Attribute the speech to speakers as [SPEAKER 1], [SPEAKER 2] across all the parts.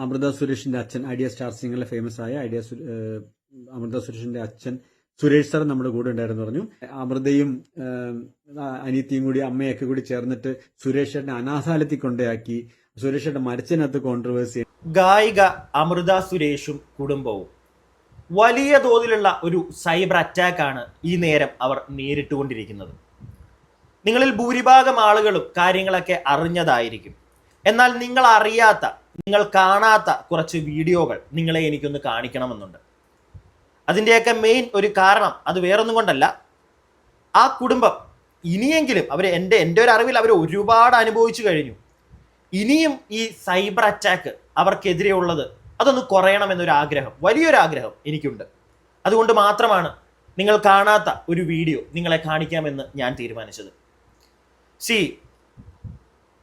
[SPEAKER 1] അമൃത സുരേഷിന്റെ അച്ഛൻ idea star സിംഗറിലെ famous ആയ അമൃത സുരേഷിന്റെ അച്ഛൻ സുരേഷ് സാർ നമ്മുടെ കൂടെ ഉണ്ടായിരുന്നു പറഞ്ഞു. അമൃതയും അനിയത്തിയും കൂടി അമ്മയൊക്കെ കൂടി ചേർന്നിട്ട് സുരേഷ് ചേട്ടനെ അനാഥാലയത്തിൽ കൊണ്ടയാക്കി. സുരേഷ് ചേട്ടൻ മരിച്ചതിനകത്ത് കോൺട്രവേഴ്സി.
[SPEAKER 2] ഗായിക അമൃത സുരേഷും കുടുംബവും വലിയ തോതിലുള്ള ഒരു സൈബർ അറ്റാക്കാണ് ഈ നേരം അവർ നേരിട്ടുകൊണ്ടിരിക്കുന്നത്. നിങ്ങളിൽ ഭൂരിഭാഗം ആളുകളും കാര്യങ്ങളൊക്കെ അറിഞ്ഞതായിരിക്കും. എന്നാൽ നിങ്ങൾ അറിയാത്ത, നിങ്ങൾ കാണാത്ത കുറച്ച് വീഡിയോകൾ നിങ്ങളെ എനിക്കൊന്ന് കാണിക്കണമെന്നുണ്ട്. അതിൻ്റെയൊക്കെ മെയിൻ ഒരു കാരണം അത് വേറൊന്നും കൊണ്ടല്ല, ആ കുടുംബം ഇനിയെങ്കിലും എൻ്റെ ഒരു അറിവിൽ അവർ ഒരുപാട് അനുഭവിച്ചു കഴിഞ്ഞു. ഇനിയും ഈ സൈബർ അറ്റാക്ക് അവർക്കെതിരെ ഉള്ളത് അതൊന്ന് കുറയണമെന്നൊരു ആഗ്രഹം, വലിയൊരു ആഗ്രഹം എനിക്കുണ്ട്. അതുകൊണ്ട് മാത്രമാണ് നിങ്ങൾ കാണാത്ത ഒരു വീഡിയോ നിങ്ങളെ കാണിക്കാമെന്ന് ഞാൻ തീരുമാനിച്ചത്.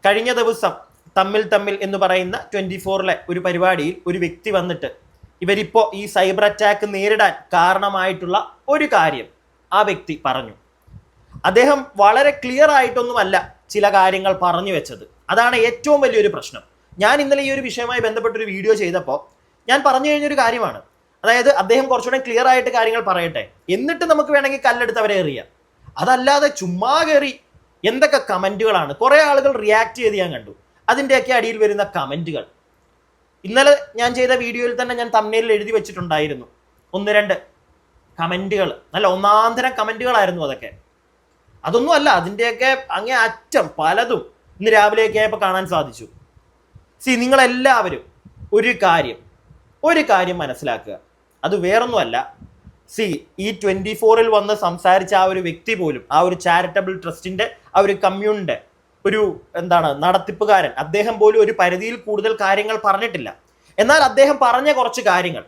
[SPEAKER 2] കഴിഞ്ഞ ദിവസം തമ്മിൽ എന്ന് പറയുന്ന 24 ഒരു പരിപാടിയിൽ ഒരു വ്യക്തി വന്നിട്ട് ഇവരിപ്പോൾ ഈ സൈബർ അറ്റാക്ക് നേരിടാൻ കാരണമായിട്ടുള്ള ഒരു കാര്യം ആ വ്യക്തി പറഞ്ഞു. അദ്ദേഹം വളരെ ക്ലിയർ ആയിട്ടൊന്നുമല്ല ചില കാര്യങ്ങൾ പറഞ്ഞു വെച്ചത്. അതാണ് ഏറ്റവും വലിയൊരു പ്രശ്നം. ഞാൻ ഇന്നലെ ഈ ഒരു വിഷയവുമായി ബന്ധപ്പെട്ടൊരു വീഡിയോ ചെയ്തപ്പോൾ ഞാൻ പറഞ്ഞു കഴിഞ്ഞൊരു കാര്യമാണ്. അതായത് അദ്ദേഹം കുറച്ചുകൂടെ ക്ലിയർ ആയിട്ട് കാര്യങ്ങൾ പറയട്ടെ, എന്നിട്ട് നമുക്ക് വേണമെങ്കിൽ കല്ലെടുത്ത് അവരെ എറിയാം. അതല്ലാതെ ചുമ്മാ കയറി എന്തൊക്കെ കമൻറ്റുകളാണ്. കുറേ ആളുകൾ റിയാക്ട് ചെയ്ത് ഞാൻ കണ്ടു. അതിൻ്റെയൊക്കെ അടിയിൽ വരുന്ന കമൻറ്റുകൾ ഇന്നലെ ഞാൻ ചെയ്ത വീഡിയോയിൽ തന്നെ ഞാൻ തംബ്നെയിലിൽ എഴുതി വെച്ചിട്ടുണ്ടായിരുന്നു. 1-2 കമൻറ്റുകൾ, നല്ല ഒന്നാന്തരം കമൻറ്റുകളായിരുന്നു അതൊക്കെ. അതൊന്നും അല്ല, അതിൻ്റെയൊക്കെ അങ്ങേ അറ്റം പലതും ഇന്ന് രാവിലെയൊക്കെ ആയപ്പോൾ കാണാൻ സാധിച്ചു. നിങ്ങളെല്ലാവരും ഒരു കാര്യം മനസ്സിലാക്കുക. അത് വേറൊന്നുമല്ല. ഈ 24 വന്ന് സംസാരിച്ച ആ ഒരു വ്യക്തി പോലും, ആ ഒരു ചാരിറ്റബിൾ ട്രസ്റ്റിന്റെ ആ ഒരു കമ്മ്യൂണിന്റെ ഒരു നടത്തിപ്പുകാരൻ, അദ്ദേഹം പോലും ഒരു പരിധിയിൽ കൂടുതൽ കാര്യങ്ങൾ പറഞ്ഞിട്ടില്ല. എന്നാൽ അദ്ദേഹം പറഞ്ഞ കുറച്ച് കാര്യങ്ങൾ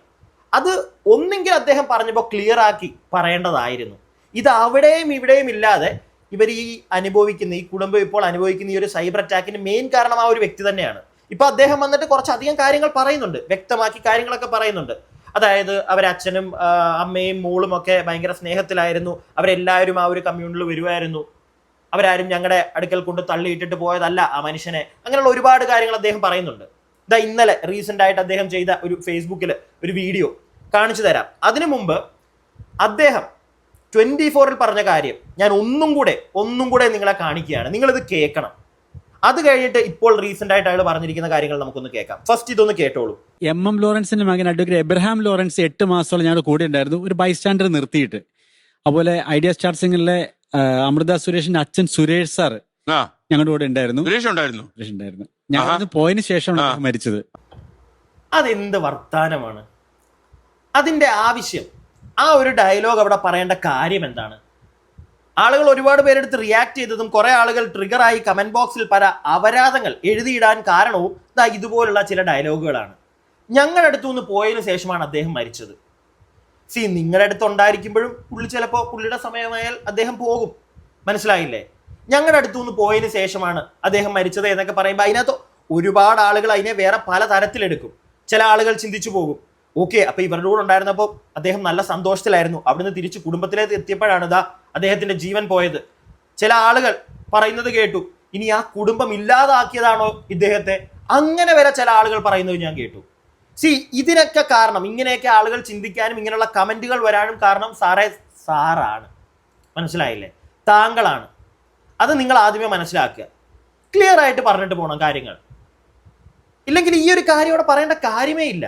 [SPEAKER 2] അത് ഒന്നെങ്കിൽ അദ്ദേഹം പറഞ്ഞപ്പോൾ ക്ലിയർ ആക്കി പറയേണ്ടതായിരുന്നു. ഇത് അവിടെയും ഇവിടെയും ഇല്ലാതെ ഇവർ ഈ കുടുംബം ഇപ്പോൾ അനുഭവിക്കുന്ന ഈ ഒരു സൈബർ അറ്റാക്കിന് മെയിൻ കാരണം ആ ഒരു വ്യക്തി തന്നെയാണ്. ഇപ്പൊ അദ്ദേഹം വന്നിട്ട് കുറച്ചധികം കാര്യങ്ങൾ പറയുന്നുണ്ട്, വ്യക്തമാക്കി കാര്യങ്ങളൊക്കെ പറയുന്നുണ്ട്. അതായത് അവരച്ഛനും അമ്മയും മോളും ഒക്കെ ഭയങ്കര സ്നേഹത്തിലായിരുന്നു, അവരെല്ലാവരും ആ ഒരു കമ്മ്യൂണിൽ വരുമായിരുന്നു, അവരാരും ഞങ്ങളുടെ അടുക്കൽ കൊണ്ട് തള്ളിയിട്ടിട്ട് പോയതല്ല ആ മനുഷ്യനെ, അങ്ങനെയുള്ള ഒരുപാട് കാര്യങ്ങൾ അദ്ദേഹം പറയുന്നുണ്ട്. ഇന്നലെ റീസെന്റ് ആയിട്ട് അദ്ദേഹം ചെയ്ത ഒരു ഫേസ്ബുക്കിൽ ഒരു വീഡിയോ കാണിച്ചു തരാം. അതിനു മുമ്പ് അദ്ദേഹം 24 പറഞ്ഞ കാര്യം ഞാൻ ഒന്നും കൂടെ നിങ്ങളെ കാണിക്കുകയാണ്. നിങ്ങളിത് കേൾക്കണം. അത് കഴിഞ്ഞിട്ട് ഇപ്പോൾ റീസെന്റ് ആയിട്ട് അയാൾ പറഞ്ഞിരിക്കുന്ന കാര്യങ്ങൾ നമുക്കൊന്ന് കേൾക്കാം. ഫസ്റ്റ് ഇതൊന്ന് കേട്ടോളൂ.
[SPEAKER 1] MM ലോറൻസിന്റെ മകൻ അഡ്വക്കേറ്റ് എബ്രഹാം ലോറൻസ് 8 മാസത്തോളം ഞങ്ങളുടെ കൂടെ ഉണ്ടായിരുന്നു, ഒരു ബൈസ്റ്റാൻഡർ നിർത്തിയിട്ട്. അതുപോലെ ഐഡിയ സ്റ്റാർ സിംഗറിലെ അമൃത സുരേഷിന്റെ അച്ഛൻ സുരേഷ് സാർ ഞങ്ങളുടെ കൂടെ ഉണ്ടായിരുന്നു. ഞാൻ പോയതിനു ശേഷമാണ് മരിച്ചത്.
[SPEAKER 2] അതെന്ത് വർത്താനമാണ്? അതിന്റെ ആവശ്യം, ആ ഒരു ഡയലോഗ് അവിടെ പറയേണ്ട കാര്യം എന്താണ്? ആളുകൾ ഒരുപാട് പേരെടുത്ത് റിയാക്ട് ചെയ്തതും കുറെ ആളുകൾ ട്രിഗറായി കമന്റ് ബോക്സിൽ പല അപരാധങ്ങൾ എഴുതിയിടാൻ കാരണവും ഇതുപോലുള്ള ചില ഡയലോഗുകളാണ്. ഞങ്ങളുടെ അടുത്തുനിന്ന് പോയതിനു ശേഷമാണ് അദ്ദേഹം മരിച്ചത്. നിങ്ങളുടെ അടുത്ത് ഉണ്ടായിരിക്കുമ്പോഴും ചിലപ്പോൾ പുള്ളിയുടെ സമയമായാൽ അദ്ദേഹം പോകും, മനസ്സിലായില്ലേ? ഞങ്ങളുടെ അടുത്തുനിന്ന് പോയതിനു ശേഷമാണ് അദ്ദേഹം മരിച്ചത് എന്നൊക്കെ പറയുമ്പോൾ അതിനകത്ത് ഒരുപാട് ആളുകൾ അതിനെ വേറെ പല തരത്തിലെടുക്കും. ചില ആളുകൾ ചിന്തിച്ചു പോകും, ഓക്കെ, അപ്പൊ ഇവരുടെ കൂടെ ഉണ്ടായിരുന്നപ്പോൾ അദ്ദേഹം നല്ല സന്തോഷത്തിലായിരുന്നു, അവിടുന്ന് തിരിച്ച് കുടുംബത്തിലേക്ക് എത്തിയപ്പോഴാണ് അദ്ദേഹത്തിന്റെ ജീവൻ പോയത്. ചില ആളുകൾ പറയുന്നത് കേട്ടു, ഇനി ആ കുടുംബം ഇല്ലാതാക്കിയതാണോ ഇദ്ദേഹത്തെ, അങ്ങനെ വരെ ചില ആളുകൾ പറയുന്നത് ഞാൻ കേട്ടു. ഇതിനൊക്കെ കാരണം, ഇങ്ങനെയൊക്കെ ആളുകൾ ചിന്തിക്കാനും ഇങ്ങനെയുള്ള കമന്റുകൾ വരാനും കാരണം സാറാണ്, മനസ്സിലായില്ലേ? താങ്കളാണ്. അത് നിങ്ങൾ ആദ്യമേ മനസ്സിലാക്കുക. ക്ലിയർ ആയിട്ട് പറഞ്ഞിട്ട് പോകണം കാര്യങ്ങൾ. ഇല്ലെങ്കിൽ ഈ ഒരു കാര്യം ഇവിടെ പറയേണ്ട കാര്യമേ ഇല്ല.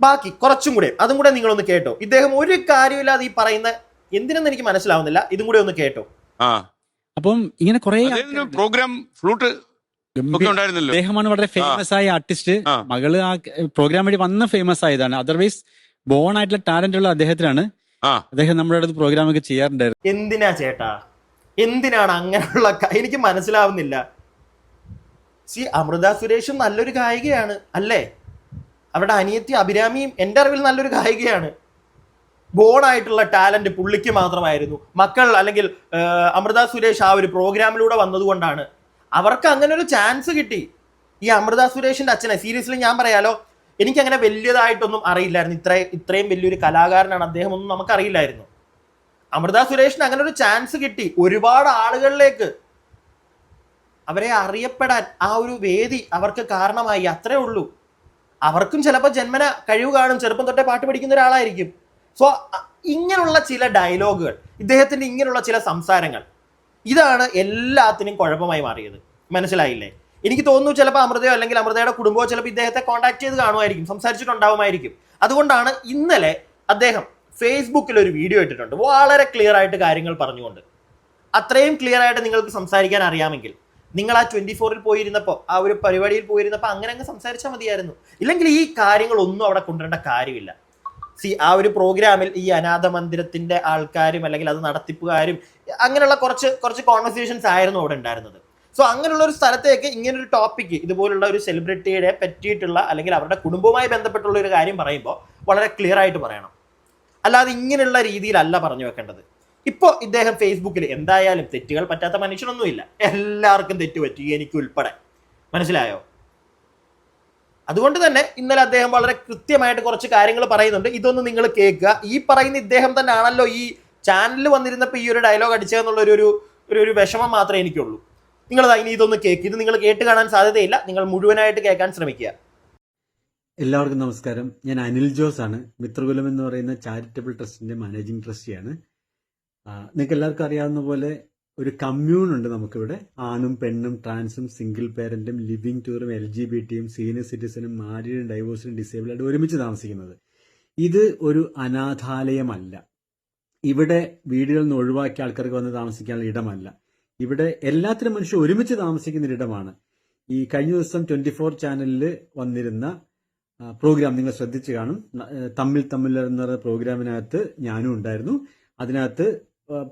[SPEAKER 2] ബാക്കി കുറച്ചും കൂടെ അതും കൂടെ നിങ്ങളൊന്ന് കേട്ടോ. ഇദ്ദേഹം ഒരു കാര്യമില്ലാതെ ഈ പറയുന്ന എന്തിനെന്ന് എനിക്ക് മനസ്സിലാവുന്നില്ല. ഇതും കൂടെ ഒന്ന് കേട്ടോ.
[SPEAKER 1] അപ്പം ഇങ്ങനെ കുറെ
[SPEAKER 3] പ്രോഗ്രാം ഫ്ലൂട്ട്
[SPEAKER 1] അദ്ദേഹമാണ് വളരെ ഫേമസ് ആയ ആർട്ടിസ്റ്റ്. മകള് ആ പ്രോഗ്രാം വഴി വന്ന് ഫേമസ് ആയതാണ്. അതർവൈസ് ബോൺ ആയിട്ടുള്ള ടാലന്റ് ഉള്ള അദ്ദേഹത്തിനാണ്. അദ്ദേഹം നമ്മുടെ അടുത്ത് പ്രോഗ്രാം ഒക്കെ ചെയ്യാറുണ്ടായിരുന്നു.
[SPEAKER 2] എന്തിനാ ചേട്ടാ, എന്തിനാണ് അങ്ങനെയുള്ള? എനിക്ക് മനസ്സിലാവുന്നില്ല. അമൃത സുരേഷും നല്ലൊരു ഗായികയാണ് അല്ലേ? അവരുടെ അനിയത്തി അഭിരാമിയും എൻ്റെ അറിവിൽ നല്ലൊരു ഗായികയാണ്. ബോൺ ആയിട്ടുള്ള ടാലന്റ് പുള്ളിക്ക് മാത്രമായിരുന്നു. മക്കൾ അല്ലെങ്കിൽ അമൃത സുരേഷ് ആ ഒരു പ്രോഗ്രാമിലൂടെ വന്നതുകൊണ്ടാണ് അവർക്ക് അങ്ങനെ ഒരു ചാൻസ് കിട്ടി. ഈ അമൃത സുരേഷിന്റെ അച്ഛനെ സീരിയസ്ലി ഞാൻ പറയാലോ, എനിക്ക് അങ്ങനെ വലിയതായിട്ടൊന്നും അറിയില്ലായിരുന്നു. ഇത്രയും വലിയൊരു കലാകാരനാണ് അദ്ദേഹം ഒന്നും നമുക്കറിയില്ലായിരുന്നു. അമൃത സുരേഷിന് അങ്ങനെ ഒരു ചാൻസ് കിട്ടി. ഒരുപാട് ആളുകളിലേക്ക് അവരെ അറിയപ്പെടാൻ ആ ഒരു വേദി അവർക്ക് കാരണമായി. അത്രേ ഉള്ളൂ. അവർക്കും ചിലപ്പോൾ ജന്മന കഴിവ് കാണും, ചെറുപ്പം തൊട്ടേ പാട്ട് പഠിക്കുന്ന ഒരാളായിരിക്കും. സോ ഇങ്ങനെയുള്ള ചില ഡയലോഗുകൾ, ഇദ്ദേഹത്തിന്റെ ഇങ്ങനെയുള്ള ചില സംസാരങ്ങൾ, ഇതാണ് എല്ലാത്തിനും കുഴപ്പമായി മാറിയത്. മനസ്സിലായില്ലേ? എനിക്ക് തോന്നുന്നു ചിലപ്പോൾ അമൃതയോ അല്ലെങ്കിൽ അമൃതയുടെ കുടുംബമോ ചിലപ്പോൾ ഇദ്ദേഹത്തെ കോൺടാക്ട് ചെയ്ത് കാണുമായിരിക്കും, സംസാരിച്ചിട്ടുണ്ടാവുമായിരിക്കും. അതുകൊണ്ടാണ് ഇന്നലെ അദ്ദേഹം ഫേസ്ബുക്കിൽ ഒരു വീഡിയോ ഇട്ടിട്ടുണ്ട്, വളരെ ക്ലിയർ ആയിട്ട് കാര്യങ്ങൾ പറഞ്ഞുകൊണ്ട്. അത്രയും ക്ലിയർ ആയിട്ട് നിങ്ങൾക്ക് സംസാരിക്കാൻ അറിയാമെങ്കിൽ നിങ്ങൾ ആ 24-ൽ പോയിരുന്നപ്പോൾ, ആ ഒരു പരിപാടിയിൽ പോയിരുന്നപ്പോൾ അങ്ങനെ അങ്ങ് സംസാരിച്ചാൽ മതിയായിരുന്നു. ഇല്ലെങ്കിൽ ഈ കാര്യങ്ങളൊന്നും അവിടെ കൊണ്ടുവരേണ്ട കാര്യമില്ല. ആ ഒരു പ്രോഗ്രാമിൽ ഈ അനാഥ മന്ദിരത്തിന്റെ ആൾക്കാരും അല്ലെങ്കിൽ അത് നടത്തിപ്പുകാരും അങ്ങനെയുള്ള കുറച്ച് കോൺവെർസേഷൻസ് ആയിരുന്നു അവിടെ ഉണ്ടായിരുന്നത്. സോ അങ്ങനെയുള്ള ഒരു സ്ഥലത്തേക്ക് ഇങ്ങനൊരു ടോപ്പിക്ക്, ഇതുപോലുള്ള ഒരു സെലിബ്രിറ്റിയെ പറ്റിയിട്ടുള്ള അല്ലെങ്കിൽ അവരുടെ കുടുംബവുമായി ബന്ധപ്പെട്ടുള്ള ഒരു കാര്യം പറയുമ്പോൾ വളരെ ക്ലിയർ ആയിട്ട് പറയണം. അല്ലാതെ ഇങ്ങനെയുള്ള രീതിയിലല്ല പറഞ്ഞു വെക്കേണ്ടത്. ഇപ്പോൾ ഇദ്ദേഹം ഫേസ്ബുക്കിൽ എന്തായാലും തെറ്റുകൾ പറ്റാത്ത മനുഷ്യനൊന്നുമില്ല, എല്ലാവർക്കും തെറ്റ് പറ്റി, എനിക്ക് ഉൾപ്പെടെ. മനസ്സിലായോ? അതുകൊണ്ട് തന്നെ ഇന്നലെ അദ്ദേഹം വളരെ കൃത്യമായിട്ട് കുറച്ച് കാര്യങ്ങൾ പറയുന്നുണ്ട്. ഇതൊന്ന് നിങ്ങൾ കേൾക്കുക. ഈ പറയുന്ന ഇദ്ദേഹം തന്നെ ആണല്ലോ ഈ ചാനലിൽ വന്നിരുന്നപ്പോൾ ഈ ഒരു ഡയലോഗ് അടിച്ചതെന്നുള്ള ഒരു വിഷമം മാത്രമേ എനിക്കുള്ളൂ. നിങ്ങൾ ഇനി ഇതൊന്ന് കേൾക്കുക. ഇത് നിങ്ങൾ കേട്ട് കാണാൻ സാധ്യതയില്ല, നിങ്ങൾ മുഴുവനായിട്ട് കേൾക്കാൻ ശ്രമിക്കുക.
[SPEAKER 1] എല്ലാവർക്കും നമസ്കാരം. ഞാൻ അനിൽ ജോസ് ആണ്. മിത്രകുലം എന്ന് പറയുന്ന ചാരിറ്റബിൾ ട്രസ്റ്റിന്റെ മാനേജിംഗ് ട്രസ്റ്റിയാണ്. നിങ്ങൾക്ക് എല്ലാവർക്കും അറിയാവുന്ന പോലെ ഒരു കമ്മ്യൂൺ ഉണ്ട് നമുക്കിവിടെ. ആണും പെണ്ണും ട്രാൻസും സിംഗിൾ പേരന്റും ലിവിങ് ടൂറും LGBTയും സീനിയർ സിറ്റിസണും മാരീഡും ഡൈവോഴ്സും ഡിസേബിൾഡും ഒരുമിച്ച് താമസിക്കുന്നത്. ഇത് ഒരു അനാഥാലയമല്ല. ഇവിടെ വീടുകളിൽ നിന്ന് ഒഴിവാക്കിയ ആൾക്കാർക്ക് വന്ന് താമസിക്കാനുള്ള ഇടമല്ല. ഇവിടെ എല്ലാത്തിനും മനുഷ്യർ ഒരുമിച്ച് താമസിക്കുന്ന ഒരിടമാണ്. ഈ കഴിഞ്ഞ ദിവസം 24 ചാനലിൽ വന്നിരുന്ന പ്രോഗ്രാം നിങ്ങൾ ശ്രദ്ധിച്ചു കാണും. തമ്മിൽ എന്ന പ്രോഗ്രാമിനകത്ത് ഞാനും ഉണ്ടായിരുന്നു. അതിനകത്ത്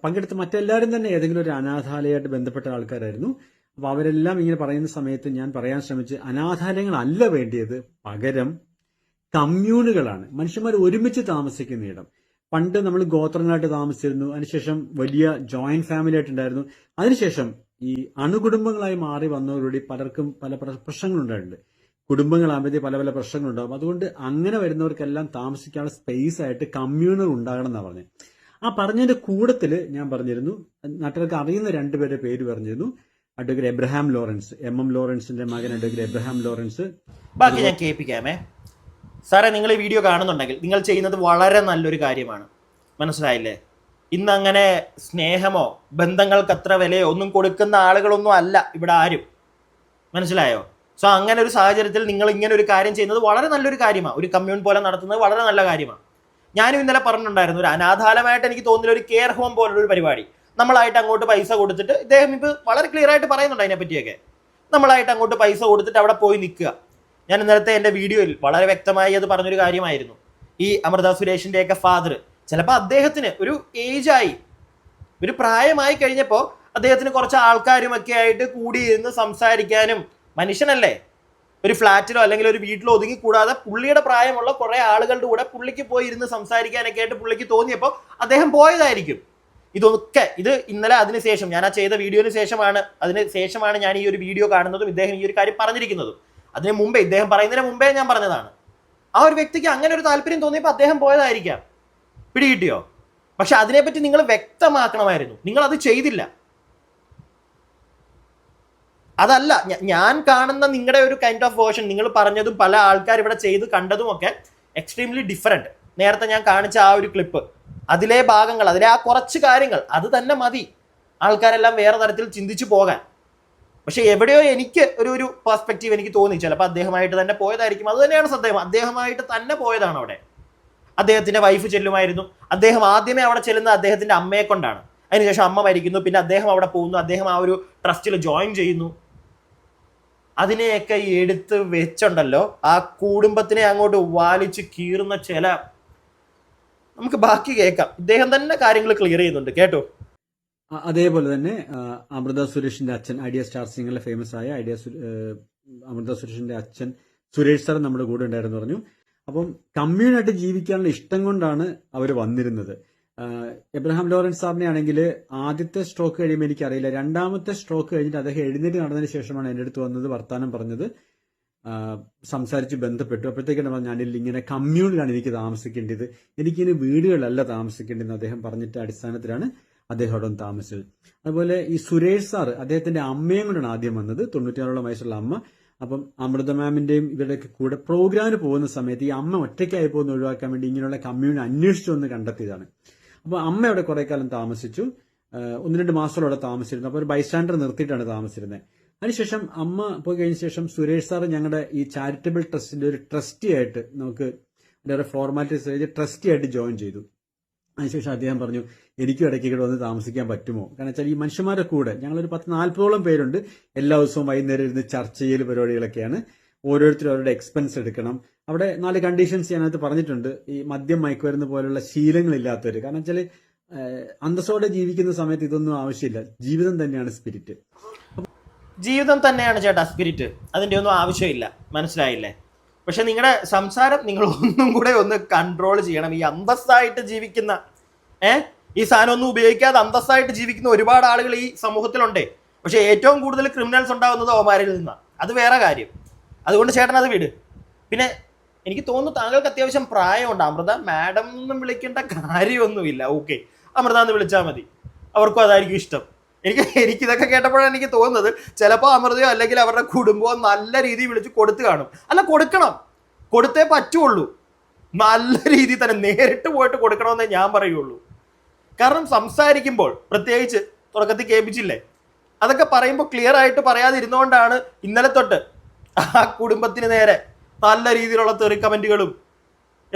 [SPEAKER 1] പങ്കെടുത്ത മറ്റെല്ലാവരും തന്നെ ഏതെങ്കിലും ഒരു അനാഥാലയമായിട്ട് ബന്ധപ്പെട്ട ആൾക്കാരായിരുന്നു. അപ്പോൾ അവരെല്ലാം ഇങ്ങനെ പറയുന്ന സമയത്ത് ഞാൻ പറയാൻ ശ്രമിച്ച് അനാഥാലയങ്ങളല്ല വേണ്ടിയത്, പകരം കമ്മ്യൂണുകളാണ്, മനുഷ്യന്മാർ ഒരുമിച്ച് താമസിക്കുന്ന ഇടം. പണ്ട് നമ്മൾ ഗോത്രങ്ങളായിട്ട് താമസിച്ചിരുന്നു, അതിനുശേഷം വലിയ ജോയിന്റ് ഫാമിലി ആയിട്ടുണ്ടായിരുന്നു. അതിനുശേഷം ഈ അണുകുടുംബങ്ങളായി മാറി വന്നവരോട് പലർക്കും പല പ്രശ്നങ്ങളുണ്ടായിട്ടുണ്ട്. കുടുംബങ്ങളാകുമ്പോഴത്തേക്ക് പല പ്രശ്നങ്ങളുണ്ടാകും. അതുകൊണ്ട് അങ്ങനെ വരുന്നവർക്കെല്ലാം താമസിക്കാനുള്ള സ്പേസ് ആയിട്ട് കമ്മ്യൂണൽ ഉണ്ടാകണം എന്നാണ് പറഞ്ഞത്. ആ പറഞ്ഞതിന്റെ കൂട്ടത്തിൽ ഞാൻ പറഞ്ഞിരുന്നു, നാട്ടുകാർക്ക് അറിയുന്ന രണ്ടുപേരുടെ പേര് പറഞ്ഞിരുന്നു. അഡ്വക്കേറ്റ് എബ്രഹാം ലോറൻസ്, MM ലോറൻസിന്റെ മകൻ അഡ്വക്കേറ്റ് എബ്രഹാം ലോറൻസ്.
[SPEAKER 2] ബാക്കി ഞാൻ കേൾപ്പിക്കാമേ. സാറേ, നിങ്ങൾ ഈ വീഡിയോ കാണുന്നുണ്ടെങ്കിൽ നിങ്ങൾ ചെയ്യുന്നത് വളരെ നല്ലൊരു കാര്യമാണ്. മനസ്സിലായില്ലേ? ഇന്ന് അങ്ങനെ സ്നേഹമോ ബന്ധങ്ങൾക്ക് അത്ര വിലയോ ഒന്നും കൊടുക്കുന്ന ആളുകളൊന്നും അല്ല ഇവിടെ ആരും. മനസ്സിലായോ? സോ അങ്ങനെ ഒരു സാഹചര്യത്തിൽ നിങ്ങൾ ഇങ്ങനെ ഒരു കാര്യം ചെയ്യുന്നത് വളരെ നല്ലൊരു കാര്യമാണ്. ഒരു കമ്മ്യൂൺ പോലെ നടത്തുന്നത് വളരെ നല്ല കാര്യമാണ്. ഞാനും ഇന്നലെ പറഞ്ഞിട്ടുണ്ടായിരുന്നു, ഒരു അനാഥാലയമായിട്ട് എനിക്ക് തോന്നുന്നില്ല, ഒരു കെയർ ഹോം പോലൊരു പരിപാടി. നമ്മളായിട്ട് അങ്ങോട്ട് പൈസ കൊടുത്തിട്ട്, ഇദ്ദേഹം ഇപ്പോൾ വളരെ ക്ലിയർ ആയിട്ട് പറയുന്നുണ്ട് അതിനെപ്പറ്റിയൊക്കെ. നമ്മളായിട്ട് അങ്ങോട്ട് പൈസ കൊടുത്തിട്ട് അവിടെ പോയി നിൽക്കുക. ഞാൻ ഇന്നലത്തെ എൻ്റെ വീഡിയോയിൽ വളരെ വ്യക്തമായി അത് പറഞ്ഞൊരു കാര്യമായിരുന്നു. ഈ അമൃത സുരേഷിൻ്റെയൊക്കെ ഫാദർ, ചിലപ്പോൾ അദ്ദേഹത്തിന് ഒരു ഏജായി, ഒരു പ്രായമായി കഴിഞ്ഞപ്പോൾ അദ്ദേഹത്തിന് കുറച്ച് ആൾക്കാരുമൊക്കെ ആയിട്ട് കൂടിയിരുന്ന് സംസാരിക്കാനും, മനുഷ്യനല്ലേ, ഒരു ഫ്ലാറ്റിലോ അല്ലെങ്കിൽ ഒരു വീട്ടിലോ ഒതുങ്ങി കൂടാതെ പുള്ളിയുടെ പ്രായമുള്ള കുറെ ആളുകളുടെ കൂടെ പുള്ളിക്ക് പോയി ഇരുന്ന് സംസാരിക്കാനൊക്കെ ആയിട്ട് പുള്ളിക്ക് തോന്നിയപ്പോൾ അദ്ദേഹം പോയതായിരിക്കും. ഇത് ഇന്നലെ അതിനുശേഷം, ഞാൻ ആ ചെയ്ത വീഡിയോന് ശേഷമാണ് ഞാൻ ഈ ഒരു വീഡിയോ കാണുന്നതും ഇദ്ദേഹം ഈ ഒരു കാര്യം പറഞ്ഞിരിക്കുന്നതും. അതിന് മുമ്പേ, ഇദ്ദേഹം പറയുന്നതിന് മുമ്പേ ഞാൻ പറഞ്ഞതാണ്. ആ ഒരു വ്യക്തിക്ക് അങ്ങനെ ഒരു താല്പര്യം തോന്നിയപ്പോൾ അദ്ദേഹം പോയതായിരിക്കാം. പിടികിട്ടിയോ? പക്ഷെ അതിനെപ്പറ്റി നിങ്ങൾ വ്യക്തമാക്കണമായിരുന്നു. നിങ്ങൾ അത് ചെയ്തില്ല. അതല്ല ഞാൻ കാണുന്ന നിങ്ങളുടെ ഒരു കൈൻഡ് ഓഫ് വേർഷൻ, നിങ്ങൾ പറഞ്ഞതും പല ആൾക്കാർ ഇവിടെ ചെയ്ത് കണ്ടതും ഒക്കെ എക്സ്ട്രീംലി ഡിഫറെന്റ്. നേരത്തെ ഞാൻ കാണിച്ച ആ ഒരു ക്ലിപ്പ്, അതിലെ ഭാഗങ്ങൾ, അതിലെ ആ കുറച്ച് കാര്യങ്ങൾ, അത് തന്നെ മതി ആൾക്കാരെല്ലാം വേറെ തരത്തിൽ ചിന്തിച്ചു പോകാൻ. പക്ഷെ എവിടെയോ എനിക്ക് ഒരു പെർസ്പെക്റ്റീവ് എനിക്ക് തോന്നി, ചിലപ്പോൾ അദ്ദേഹമായിട്ട് തന്നെ പോയതായിരിക്കും. അത് തന്നെയാണ് സത്യം, അദ്ദേഹമായിട്ട് തന്നെ പോയതാണ് അവിടെ. അദ്ദേഹത്തിന്റെ വൈഫ് ചെല്ലുമായിരുന്നു. അദ്ദേഹം ആദ്യമേ അവിടെ ചെല്ലുന്നത് അദ്ദേഹത്തിന്റെ അമ്മയെ കൊണ്ടാണ്. അതിനുശേഷം അമ്മ മരിക്കുന്നു, പിന്നെ അദ്ദേഹം അവിടെ പോകുന്നു, അദ്ദേഹം ആ ഒരു ട്രസ്റ്റിൽ ജോയിൻ ചെയ്യുന്നു. അതിനെയൊക്കെ എടുത്ത് വെച്ചുണ്ടല്ലോ ആ കുടുംബത്തിനെ അങ്ങോട്ട് വലിച്ച് കീറുന്ന ചില, നമുക്ക് ബാക്കി കേൾക്കാം. ഇദ്ദേഹം തന്നെ കാര്യങ്ങൾ ക്ലിയർ ചെയ്യുന്നുണ്ട്, കേട്ടോ.
[SPEAKER 1] അതേപോലെ തന്നെ അമൃത സുരേഷിന്റെ അച്ഛൻ, ഐഡിയ സ്റ്റാർ സിംഗറിലെ ഫേമസ് ആയ അമൃത സുരേഷിന്റെ അച്ഛൻ സുരേഷ് സാർ നമ്മുടെ കൂടെ ഉണ്ടായിരുന്നു പറഞ്ഞു. അപ്പം കമ്മ്യൂണായിട്ട് ജീവിക്കാനുള്ള ഇഷ്ടം കൊണ്ടാണ് അവർ വന്നിരുന്നത്. എബ്രഹാം ലോറൻസ് സാറിനെ ആണെങ്കിൽ ആദ്യത്തെ സ്ട്രോക്ക് കഴിയുമ്പോൾ എനിക്കറിയില്ല, രണ്ടാമത്തെ സ്ട്രോക്ക് കഴിഞ്ഞിട്ട് അദ്ദേഹം എഴുന്നേറ്റ് നടന്നതിന് ശേഷമാണ് എൻ്റെ അടുത്ത് വന്നത്, വർത്താനം പറഞ്ഞത്, സംസാരിച്ച് ബന്ധപ്പെട്ടു. അപ്പോഴത്തേക്കാണ് പറഞ്ഞു, ഞാനില്ല, ഇങ്ങനെ കമ്മ്യൂണിലാണ് എനിക്ക് താമസിക്കേണ്ടത്, എനിക്കിനി വീടുകളിലല്ല താമസിക്കേണ്ടതെന്ന് അദ്ദേഹം പറഞ്ഞിട്ട് അടിസ്ഥാനത്തിലാണ് അദ്ദേഹം അവിടെ താമസിച്ചത്. അതുപോലെ ഈ സുരേഷ് സാർ അദ്ദേഹത്തിന്റെ അമ്മയും കൊണ്ടാണ് ആദ്യം വന്നത്. 96 വയസ്സുള്ള അമ്മ. അപ്പം അമൃത മാമിന്റെയും ഇവരുടെയൊക്കെ കൂടെ പ്രോഗ്രാമിന് പോകുന്ന സമയത്ത് ഈ അമ്മ ഒറ്റയ്ക്കായി പോകുന്ന ഒഴിവാക്കാൻ വേണ്ടി ഇങ്ങനെയുള്ള കമ്മ്യൂണിറ്റി അന്വേഷിച്ചു വന്ന് കണ്ടെത്തിയതാണ്. അപ്പോൾ അമ്മ അവിടെ കുറെ കാലം താമസിച്ചു, 1-2 മാസത്തോളം അവിടെ താമസിച്ചിരുന്നു. അപ്പോൾ ഒരു ബൈസ്റ്റാൻഡർ നിർത്തിയിട്ടാണ് താമസിച്ചിരുന്നത്. അതിനുശേഷം അമ്മ പോയി കഴിഞ്ഞ ശേഷം സുരേഷ് സാർ ഞങ്ങളുടെ ഈ ചാരിറ്റബിൾ ട്രസ്റ്റിന്റെ ഒരു ട്രസ്റ്റി ആയിട്ട് നമുക്ക് വേറെ ഫോർമാലിറ്റീസ് എഴുതി ട്രസ്റ്റി ആയിട്ട് ജോയിൻ ചെയ്തു. അതിനുശേഷം അദ്ദേഹം പറഞ്ഞു എനിക്കും ഇടയ്ക്ക് ഇവിടെ വന്ന് താമസിക്കാൻ പറ്റുമോ, കാരണം വെച്ചാൽ ഈ മനുഷ്യന്മാരുടെ കൂടെ ഞങ്ങളൊരു 10-40ഓളം പേരുണ്ട്. എല്ലാ ദിവസവും വൈകുന്നേരം ഇരുന്ന് ചർച്ച ചെയ്യൽ പരിപാടികളൊക്കെയാണ്. ഓരോരുത്തരും അവരുടെ എക്സ്പെൻസ് എടുക്കണം. അവിടെ 4 കണ്ടീഷൻസ് ഞാനകത്ത് പറഞ്ഞിട്ടുണ്ട്. ഈ മദ്യം മയക്കുമരുന്ന് പോലുള്ള ശീലങ്ങളില്ലാത്തവർ, കാരണം വെച്ചാൽ അന്തസ്സോടെ ജീവിക്കുന്ന സമയത്ത് ഇതൊന്നും ആവശ്യമില്ല. ജീവിതം തന്നെയാണ് സ്പിരിറ്റ്.
[SPEAKER 2] ജീവിതം തന്നെയാണ് ചേട്ടാ സ്പിരിറ്റ്, അതിൻ്റെ ഒന്നും ആവശ്യമില്ല. മനസ്സിലായില്ലേ? പക്ഷെ നിങ്ങളുടെ സംസാരം നിങ്ങൾ ഒന്നും കൂടെ ഒന്ന് കൺട്രോൾ ചെയ്യണം. ഈ അന്തസ്സായിട്ട് ജീവിക്കുന്ന ഈ സാധനം ഒന്നും ഉപയോഗിക്കാതെ അന്തസ്സായിട്ട് ജീവിക്കുന്ന ഒരുപാട് ആളുകൾ ഈ സമൂഹത്തിലുണ്ടേ. പക്ഷെ ഏറ്റവും കൂടുതൽ ക്രിമിനൽസ് ഉണ്ടാകുന്നത് അവന്മാരിൽ നിന്നാണ്. അത് വേറെ കാര്യം. അതുകൊണ്ട് ചേട്ടൻ അത് വിട്. പിന്നെ എനിക്ക് തോന്നുന്നു താങ്കൾക്ക് അത്യാവശ്യം പ്രായമുണ്ട്. അമൃത മാഡം ഒന്നും വിളിക്കേണ്ട കാര്യമൊന്നുമില്ല. ഓക്കെ, അമൃത എന്ന് വിളിച്ചാൽ മതി. അവർക്കും അതായിരിക്കും ഇഷ്ടം. എനിക്കിതൊക്കെ കേട്ടപ്പോഴാണ് എനിക്ക് തോന്നുന്നത് ചിലപ്പോൾ അമൃതയോ അല്ലെങ്കിൽ അവരുടെ കുടുംബമോ നല്ല രീതിയിൽ വിളിച്ച് കൊടുത്തു കാണും. അല്ല, കൊടുക്കണം, കൊടുത്തേ പറ്റുള്ളൂ. നല്ല രീതിയിൽ തന്നെ നേരിട്ട് പോയിട്ട് കൊടുക്കണമെന്നേ ഞാൻ പറയുള്ളൂ. കാരണം സംസാരിക്കുമ്പോൾ പ്രത്യേകിച്ച് തുടക്കത്തിൽ കേൾപ്പിച്ചില്ലേ, അതൊക്കെ പറയുമ്പോൾ ക്ലിയർ ആയിട്ട് പറയാതിരുന്നുകൊണ്ടാണ് ഇന്നലെ തൊട്ട് ആ കുടുംബത്തിന് നേരെ നല്ല രീതിയിലുള്ള തെറി കമന്റുകളും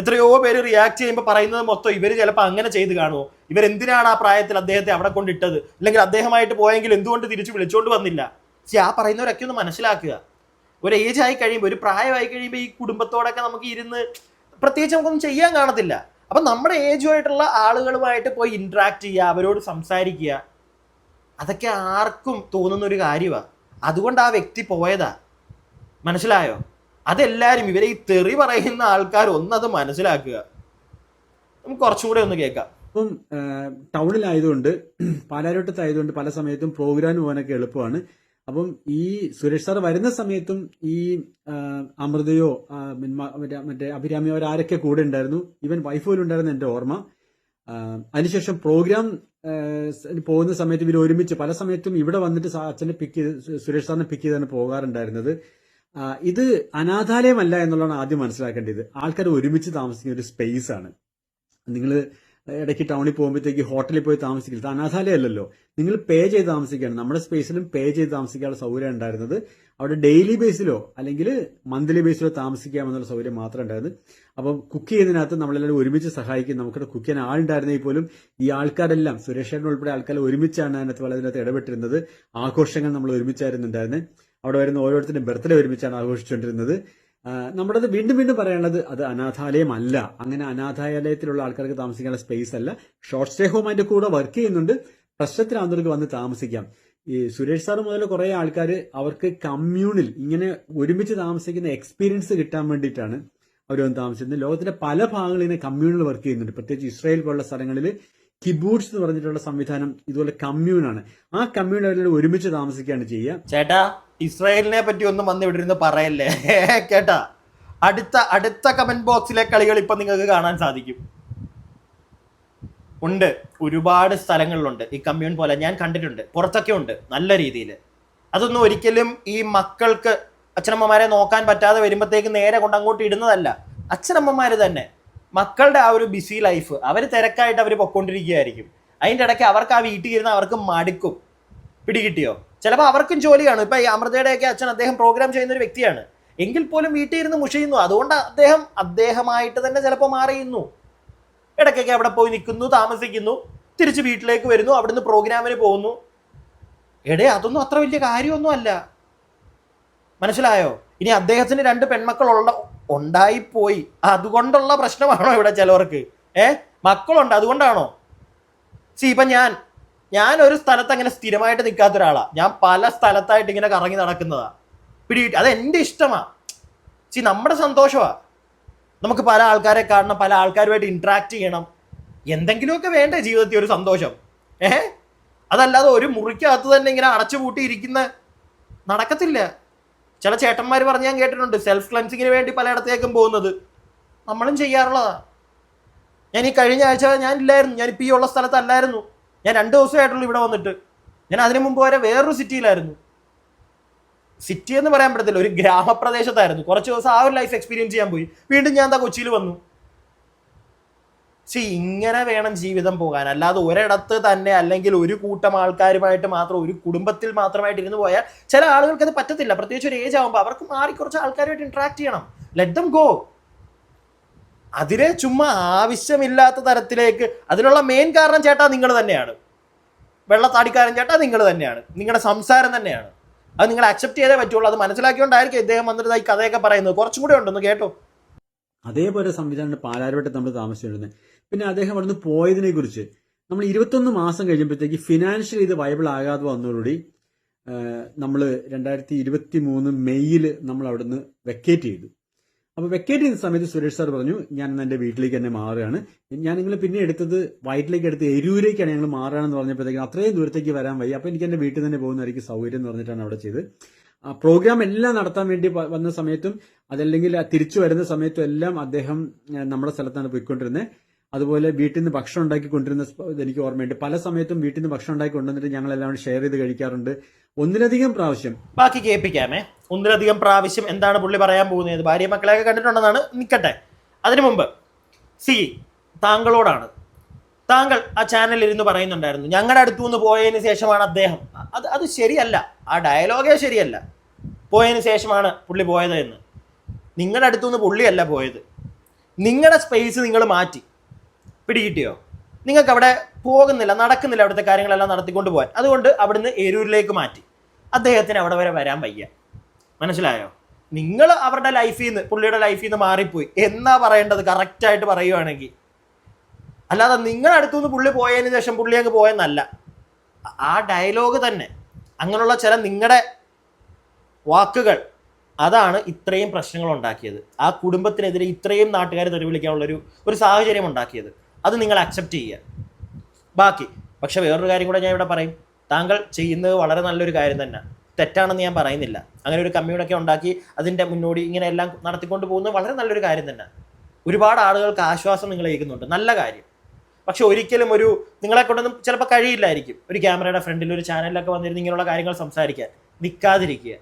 [SPEAKER 2] എത്രയോ പേര് റിയാക്ട് ചെയ്യുമ്പോൾ പറയുന്നത് മൊത്തം ഇവർ ചിലപ്പോൾ അങ്ങനെ ചെയ്ത് കാണുമോ, ഇവരെന്തിനാണ് ആ പ്രായത്തിൽ അദ്ദേഹത്തെ അവിടെ കൊണ്ടിട്ടത്, അല്ലെങ്കിൽ അദ്ദേഹമായിട്ട് പോയെങ്കിൽ എന്തുകൊണ്ട് തിരിച്ച് വിളിച്ചുകൊണ്ട് വന്നില്ല. പക്ഷെ ആ പറയുന്നവരൊക്കെ ഒന്ന് മനസ്സിലാക്കുക. ഒരു ഏജ് ആയി കഴിയുമ്പോൾ, ഒരു പ്രായമായി കഴിയുമ്പോൾ ഈ കുടുംബത്തോടൊക്കെ നമുക്ക് ഇരുന്ന് പ്രത്യേകിച്ച് നമുക്കൊന്നും ചെയ്യാൻ കാണത്തില്ല. അപ്പം നമ്മുടെ ഏജുമായിട്ടുള്ള ആളുകളുമായിട്ട് പോയി ഇന്ററാക്ട് ചെയ്യുക, അവരോട് സംസാരിക്കുക, അതൊക്കെ ആർക്കും തോന്നുന്ന ഒരു കാര്യമാണ്. അതുകൊണ്ട് ആ വ്യക്തി പോയതാ. മനസ്സിലായോ? അതെല്ലാവരും ഇവരെ ഈ തെറി പറയുന്ന ആൾക്കാർ ഒന്നത് മനസ്സിലാക്കുക. നമുക്ക് കുറച്ചും കൂടെ ഒന്ന് കേൾക്കാം.
[SPEAKER 1] അപ്പം ടൗണിലായതുകൊണ്ട്, പാലാരോട്ടത്തായതുകൊണ്ട് പല സമയത്തും പ്രോഗ്രാമിന് പോകാനൊക്കെ എളുപ്പമാണ്. അപ്പം ഈ സുരേഷ് സാർ വരുന്ന സമയത്തും ഈ അമൃതയോ മറ്റേ അഭിരാമിയോ അവരാരൊക്കെ കൂടെ ഉണ്ടായിരുന്നു. ഈവൻ വൈഫ് പോലും ഉണ്ടായിരുന്നു എൻ്റെ ഓർമ്മ. അതിനുശേഷം പ്രോഗ്രാം പോകുന്ന സമയത്ത് ഇവർ ഒരുമിച്ച് പല സമയത്തും ഇവിടെ വന്നിട്ട് അച്ഛനെ സുരേഷ് സാറിനെ പിക്ക് ചെയ്താണ് പോകാറുണ്ടായിരുന്നത്. ഇത് അനാഥാലയമല്ല എന്നുള്ളതാണ് ആദ്യം മനസ്സിലാക്കേണ്ടത്. ആൾക്കാർ ഒരുമിച്ച് താമസിക്കുന്ന ഒരു സ്പേസ് ആണ്. നിങ്ങൾ ഇടയ്ക്ക് ടൗണിൽ പോകുമ്പോഴത്തേക്ക് ഹോട്ടലിൽ പോയി താമസിക്കില്ല. ഇത് അനാഥാലയമല്ലല്ലോ, നിങ്ങൾ പേ ചെയ്ത് താമസിക്കുകയാണ്. നമ്മുടെ സ്പേസിലും പേ ചെയ്ത് താമസിക്കാനുള്ള സൗകര്യം ഉണ്ടായിരുന്നത്. അവിടെ ഡെയിലി ബേസിലോ അല്ലെങ്കിൽ മന്ത്ലി ബേസിലോ താമസിക്കാമെന്നുള്ള സൗകര്യം മാത്രമേ ഉണ്ടായിരുന്നു. അപ്പം കുക്ക് ചെയ്യുന്നതിനകത്ത് നമ്മളെല്ലാവരും ഒരുമിച്ച് സഹായിക്കും. നമുക്കിവിടെ കുക്ക് ചെയ്യാൻ ആളുണ്ടായിരുന്നെങ്കിൽ പോലും ഈ ആൾക്കാരെല്ലാം, സുരേഷേട്ടൻ ഉൾപ്പെടെ ആൾക്കാർ ഒരുമിച്ചാണ് അതിനകത്ത് ഇടപെട്ടിരുന്നത്. ആഘോഷങ്ങൾ നമ്മൾ ഒരുമിച്ചായിരുന്നുണ്ടായിരുന്നത്. അവിടെ വരുന്ന ഓരോരുത്തരും ബർത്ത്ഡേ ഒരുമിച്ചാണ് ആഘോഷിച്ചുകൊണ്ടിരുന്നത്. നമ്മുടേത് വീണ്ടും വീണ്ടും പറയാനുള്ളത്, അത് അനാഥാലയമല്ല. അങ്ങനെ അനാഥാലയത്തിലുള്ള ആൾക്കാർക്ക് താമസിക്കാനുള്ള സ്പേസ് അല്ല. ഷോർട്ട് സ്റ്റേ ഹോം അതിന്റെ കൂടെ വർക്ക് ചെയ്യുന്നുണ്ട്. പ്രശ്നത്തിലാകുന്നവർക്ക് വന്ന് താമസിക്കാം. ഈ സുരേഷ് സാർ മുതൽ കുറെ ആൾക്കാർ അവർക്ക് കമ്മ്യൂണിൽ ഇങ്ങനെ ഒരുമിച്ച് താമസിക്കുന്ന എക്സ്പീരിയൻസ് കിട്ടാൻ വേണ്ടിയിട്ടാണ് അവർ വന്ന് താമസിക്കുന്നത്. ലോകത്തിന്റെ പല ഭാഗങ്ങളിൽ ഇങ്ങനെ കമ്മ്യൂണിൽ വർക്ക് ചെയ്യുന്നുണ്ട്. പ്രത്യേകിച്ച് ഇസ്രായേൽ പോലുള്ള സ്ഥലങ്ങളിൽ കിബൂട്സ് എന്ന് പറഞ്ഞിട്ടുള്ള സംവിധാനം ഇതുപോലെ കമ്മ്യൂണാണ്. ആ കമ്മ്യൂൺ അവരുടെ ഒരുമിച്ച് താമസിക്കുകയാണ് ചെയ്യുക.
[SPEAKER 2] ചേട്ടാ, ഇസ്രായേലിനെ പറ്റി ഒന്നും വന്ന് ഇവിടെ ഇരുന്ന് പറയല്ലേ കേട്ടാ. അടുത്ത കമന്റ് ബോക്സിലെ കളികൾ ഇപ്പൊ നിങ്ങൾക്ക് കാണാൻ സാധിക്കും. ഉണ്ട്, ഒരുപാട് സ്ഥലങ്ങളിലുണ്ട് ഈ കമ്മ്യൂൺ പോലെ. ഞാൻ കണ്ടിട്ടുണ്ട്, പുറത്തൊക്കെ ഉണ്ട് നല്ല രീതിയിൽ. അതൊന്നും ഒരിക്കലും ഈ മക്കൾക്ക് അച്ഛനമ്മമാരെ നോക്കാൻ പറ്റാതെ വരുമ്പോഴത്തേക്ക് നേരെ കൊണ്ട് അങ്ങോട്ട് ഇടുന്നതല്ല. അച്ഛനമ്മമാർ തന്നെ മക്കളുടെ ആ ഒരു ബിസി ലൈഫ്, അവർ തിരക്കായിട്ട് അവർ പൊക്കോണ്ടിരിക്കുകയായിരിക്കും. അതിൻ്റെ ഇടയ്ക്ക് അവർക്ക് ആ വീട്ടിൽ ഇരുന്ന് അവർക്ക് മടുക്കും. പിടികിട്ടിയോ? ചിലപ്പോൾ അവർക്കും ജോലിയാണ്. ഇപ്പം ഈ അമൃതയുടെയൊക്കെ അച്ഛൻ, അദ്ദേഹം പ്രോഗ്രാം ചെയ്യുന്ന ഒരു വ്യക്തിയാണ്. എങ്കിൽ പോലും വീട്ടിൽ ഇരുന്ന് മുഷിയുന്നു. അതുകൊണ്ട് അദ്ദേഹമായിട്ട് തന്നെ ചിലപ്പോൾ മാറിയുന്നു. ഇടയ്ക്കൊക്കെ അവിടെ പോയി നിൽക്കുന്നു, താമസിക്കുന്നു, തിരിച്ച് വീട്ടിലേക്ക് വരുന്നു, അവിടുന്ന് പ്രോഗ്രാമിന് പോകുന്നു. അതൊന്നും അത്ര വലിയ കാര്യമൊന്നും അല്ല. മനസ്സിലായോ? ഇനി അദ്ദേഹത്തിന് 2 പെൺമക്കൾ ഉണ്ടായിപ്പോയി, അതുകൊണ്ടുള്ള പ്രശ്നമാണോ ഇവിടെ ചിലവർക്ക്? മക്കളുണ്ട് അതുകൊണ്ടാണോ? ഇപ്പം ഞാൻ ഒരു സ്ഥലത്ത് അങ്ങനെ സ്ഥിരമായിട്ട് നിൽക്കാത്ത ഒരാളാണ്. ഞാൻ പല സ്ഥലത്തായിട്ട് ഇങ്ങനെ കറങ്ങി നടക്കുന്നതാ. പിടികിട്ടി? അത് എൻ്റെ ഇഷ്ടമാണ്. നമ്മുടെ സന്തോഷമാണ്. നമുക്ക് പല ആൾക്കാരെ കാണണം, പല ആൾക്കാരുമായിട്ട് ഇന്ററാക്ട് ചെയ്യണം. എന്തെങ്കിലുമൊക്കെ വേണ്ടേ ജീവിതത്തിൽ ഒരു സന്തോഷം? അതല്ലാതെ ഒരു മുറിക്കകത്ത് തന്നെ ഇങ്ങനെ അടച്ചുപൂട്ടി ഇരിക്കുന്ന നടക്കത്തില്ല. ചില ചേട്ടന്മാർ പറഞ്ഞ് ഞാൻ കേട്ടിട്ടുണ്ട്, സെൽഫ് ക്ലൻസിങ്ങിന് വേണ്ടി പലയിടത്തേക്കും പോകുന്നത്. നമ്മളും ചെയ്യാറുള്ളതാണ്. ഞാൻ ഈ കഴിഞ്ഞ ആഴ്ച ഞാൻ ഇല്ലായിരുന്നു, ഞാനിപ്പോൾ ഈ ഉള്ള സ്ഥലത്തല്ലായിരുന്നു. ഞാൻ 2 ദിവസമായിട്ടുള്ളൂ ഇവിടെ വന്നിട്ട്. ഞാൻ അതിനു മുമ്പ് വരെ വേറൊരു സിറ്റിയിലായിരുന്നു. സിറ്റി എന്ന് പറയാൻ പറ്റത്തില്ല, ഒരു ഗ്രാമപ്രദേശത്തായിരുന്നു. കുറച്ച് ദിവസം ആ ഒരു ലൈഫ് എക്സ്പീരിയൻസ് ചെയ്യാൻ പോയി. വീണ്ടും ഞാൻ എന്താ കൊച്ചിയിൽ വന്നു. ഇങ്ങനെ വേണം ജീവിതം പോകാൻ. അല്ലാതെ ഒരിടത്ത് തന്നെ അല്ലെങ്കിൽ ഒരു കൂട്ടം ആൾക്കാരുമായിട്ട് മാത്രം, ഒരു കുടുംബത്തിൽ മാത്രമായിട്ട് ഇരുന്ന് പോയാൽ ചില ആളുകൾക്ക് അത് പറ്റത്തില്ല. പ്രത്യേകിച്ച് ഒരു ഏജ് ആകുമ്പോൾ അവർക്ക് മാറി കുറച്ച് ആൾക്കാരുമായിട്ട് ഇന്ററാക്ട് ചെയ്യണം. Let them go. അതിനെ ചുമ്മാ ആവശ്യമില്ലാത്ത തരത്തിലേക്ക്, അതിനുള്ള മെയിൻ കാരണം ചേട്ടാ നിങ്ങൾ തന്നെയാണ്. വെള്ളത്താടിക്കാരൻ ചേട്ടാ നിങ്ങൾ തന്നെയാണ്. നിങ്ങളുടെ സംസാരം തന്നെയാണ്. അത് നിങ്ങൾ അക്സെപ്റ്റ് ചെയ്തേ പറ്റുള്ളൂ. അത് മനസ്സിലാക്കിയോണ്ടായിരിക്കും ഇദ്ദേഹം വന്നിട്ട് ഈ കഥയൊക്കെ പറയുന്നത്. കുറച്ചും കൂടെ ഉണ്ടെന്ന് കേട്ടോ.
[SPEAKER 1] അതേപോലെ സംവിധാനം പാലാരിവട്ടത്ത് നമ്മൾ താമസിച്ചിരുന്നത്. പിന്നെ അദ്ദേഹം അവിടുന്ന് പോയതിനെ കുറിച്ച് നമ്മൾ 21 മാസം കഴിയുമ്പോഴത്തേക്ക് ഫിനാൻഷ്യലി ഇത് വയബിൾ ആകാതെ വന്നതോടുകൂടി നമ്മൾ 2023 മെയ്യിൽ നമ്മൾ അവിടുന്ന് വെക്കേറ്റ് ചെയ്തു. അപ്പോൾ വെക്കേറ്റ് ചെയ്യുന്ന സമയത്ത് സുരേഷ് സാർ പറഞ്ഞു, ഞാൻ എൻ്റെ വീട്ടിലേക്ക് തന്നെ മാറുകയാണ്. ഞാൻ നിങ്ങൾ പിന്നെ എടുത്തത് വയറ്റിലേക്ക് എടുത്ത് എരൂരേക്കാണ് ഞങ്ങൾ മാറുകയാണെന്ന് പറഞ്ഞപ്പോഴത്തേക്കും അത്രയും ദൂരത്തേക്ക് വരാൻ വയ്യ, അപ്പോൾ എനിക്ക് എൻ്റെ വീട്ടിൽ തന്നെ പോകുന്നതായിരിക്കും സൗകര്യം എന്ന് പറഞ്ഞിട്ടാണ് അവിടെ ചെയ്ത്. പ്രോഗ്രാം എല്ലാം നടത്താൻ വേണ്ടി വന്ന സമയത്തും അതല്ലെങ്കിൽ തിരിച്ചു വരുന്ന സമയത്തും എല്ലാം അദ്ദേഹം നമ്മുടെ സ്ഥലത്താണ് പോയിക്കൊണ്ടിരുന്നത്. അതുപോലെ വീട്ടിൽ നിന്ന് ഭക്ഷണം ഉണ്ടാക്കി കൊണ്ടിരുന്ന എനിക്ക് ഓർമ്മയുണ്ട്. പല സമയത്തും വീട്ടിൽ നിന്ന് ഭക്ഷണം ഉണ്ടാക്കി കൊണ്ടുവന്നിട്ട് ഞങ്ങളെല്ലാം ഷെയർ ചെയ്ത് കഴിക്കാറുണ്ട്. ഒന്നിലധികം പ്രാവശ്യം.
[SPEAKER 2] ബാക്കി കേൾപ്പിക്കാമേ. ഒന്നിലധികം പ്രാവശ്യം എന്താണ് പുള്ളി പറയാൻ പോകുന്നത്? ഭാര്യ മക്കളെയൊക്കെ കണ്ടിട്ടുണ്ടെന്നാണ്. നിൽക്കട്ടെ, അതിനു മുമ്പ് താങ്കളോടാണ്. താങ്കൾ ആ ചാനലിൽ ഇരുന്ന് പറയുന്നുണ്ടായിരുന്നു ഞങ്ങളുടെ അടുത്തു നിന്ന് പോയതിന് ശേഷമാണ് അദ്ദേഹം. അത് ശരിയല്ല. ആ ഡയലോഗേ ശരിയല്ല. പോയതിന് ശേഷമാണ് പുള്ളി പോയത് എന്ന്. നിങ്ങളുടെ അടുത്തുനിന്ന് പുള്ളിയല്ല പോയത്. നിങ്ങളുടെ സ്പേസ് നിങ്ങൾ മാറ്റി. പിടികിട്ടിയോ? നിങ്ങൾക്ക് അവിടെ പോകുന്നില്ല, നടക്കുന്നില്ല അവിടുത്തെ കാര്യങ്ങളെല്ലാം നടത്തിക്കൊണ്ട് പോകാൻ. അതുകൊണ്ട് അവിടുന്ന് ഏരൂരിലേക്ക് മാറ്റി. അദ്ദേഹത്തിന് അവിടെ വരെ വരാൻ വയ്യ. മനസ്സിലായോ? നിങ്ങൾ അവരുടെ ലൈഫിൽ നിന്ന്, പുള്ളിയുടെ ലൈഫിൽ നിന്ന് മാറിപ്പോയി എന്നാ പറയേണ്ടത് കറക്റ്റായിട്ട് പറയുവാണെങ്കിൽ. അല്ലാതെ നിങ്ങളുടെ അടുത്തുനിന്ന് പുള്ളി പോയതിന് ശേഷം പുള്ളി അങ്ങ് പോയെന്നല്ല. ആ ഡയലോഗ് തന്നെ, അങ്ങനെയുള്ള ചില നിങ്ങളുടെ വാക്കുകൾ, അതാണ് ഇത്രയും പ്രശ്നങ്ങൾ ഉണ്ടാക്കിയത്. ആ കുടുംബത്തിനെതിരെ ഇത്രയും നാട്ടുകാർ തെരുവിളിക്കാനുള്ളൊരു സാഹചര്യം ഉണ്ടാക്കിയത്. അത് നിങ്ങൾ അക്സെപ്റ്റ് ചെയ്യുക. ബാക്കി പക്ഷെ വേറൊരു കാര്യം കൂടെ ഞാൻ ഇവിടെ പറയും. താങ്കൾ ചെയ്യുന്നത് വളരെ നല്ലൊരു കാര്യം തന്നെ, തെറ്റാണെന്ന് ഞാൻ പറയുന്നില്ല. അങ്ങനെ ഒരു കമ്മ്യൂണിറ്റി ഉണ്ടാക്കി അതിൻ്റെ മുന്നോടി ഇങ്ങനെ എല്ലാം നടത്തിക്കൊണ്ട് പോകുന്നത് വളരെ നല്ലൊരു കാര്യം തന്നെ. ഒരുപാട് ആളുകൾക്ക് ആശ്വാസം നിങ്ങൾ ഏൽക്കുന്നുണ്ട്, നല്ല കാര്യം. പക്ഷെ ഒരിക്കലും നിങ്ങളെ കൊണ്ടൊന്നും ചിലപ്പോൾ കഴിയില്ലായിരിക്കും ഒരു ക്യാമറയുടെ ഫ്രണ്ടിൽ ഒരു ചാനലിലൊക്കെ വന്നിരുന്ന് ഇങ്ങനെയുള്ള കാര്യങ്ങൾ സംസാരിക്കാൻ. നിൽക്കാതിരിക്കുക.